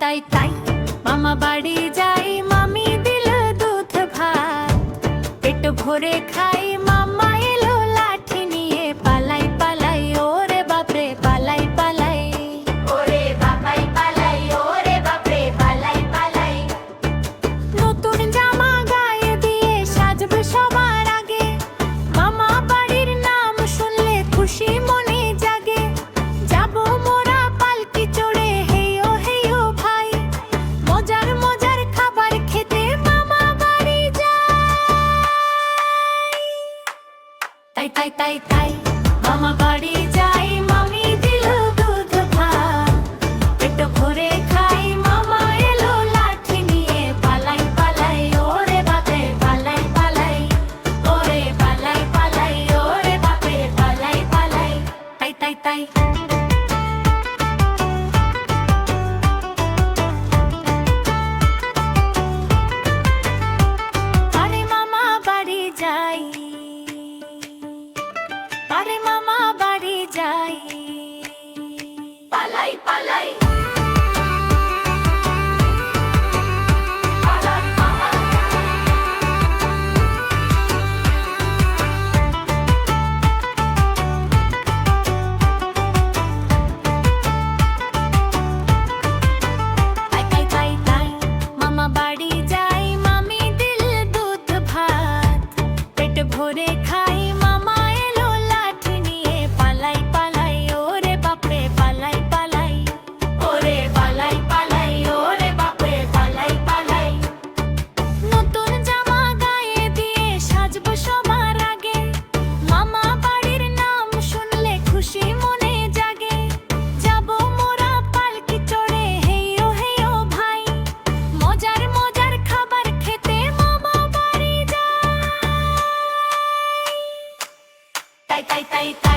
তাই তাই মামা বাড়ি যাই, মামি দিল দুধ ভাত, পেট ভরে খাই, মামা এলো লাঠি নিয়ে, পালাই পালাই ওরে বাপরে পালাই পালাই, ওরে বাপাই পালাই, ওরে বাপরে পালাই পালাই। নতুন জামা গায়ে দিয়ে সাজব সবার আগে, মামা বাড়ির নাম শুনলে খুশি মনে জাগে, যাব মোরা পালকি চড়ে হেইও হেইও ভাই, মজার মজার খাবার খেতে মামা বাড়ি যাই। তাই তাই তাই তাই মামা বাড়ি যাই, মামি দিল দুধ ভাত, পেট ভরে খাই, মামা এলো লাঠি নিয়ে, পালাই পালাই ওরে বাপে পালাই পালাই, ওরে পালাই পালাই, ওরে বাপে পালাই পালাই। তাই তাই তাই আরে মামা বাড়ি যাই, আরে মামা বাড়ি যাই, পালাই পালাই। তাই তাই তাই তাই মামা বাড়ি যাই, মামি দিল দুধ ভাত, পেট ভরে খাই, মামা এলো লাঠি নিয়ে, পালাই পালাই ওরে বাপরে পালাই পালাই, ওরে পালাই পালাই, ওরে বাপরে পালাই পালাই। নতুন জামা গায়ে দিয়ে সাজব সবার আগে, মামা বাড়ির নাম শুনলে খুশি মনে জাগে, যাব মোরা পালকি চড়ে হেইও হেইও ভাই, মজার মজার খাবার খেতে মামা বাড়ি যাই। তাই তাই তাই তাই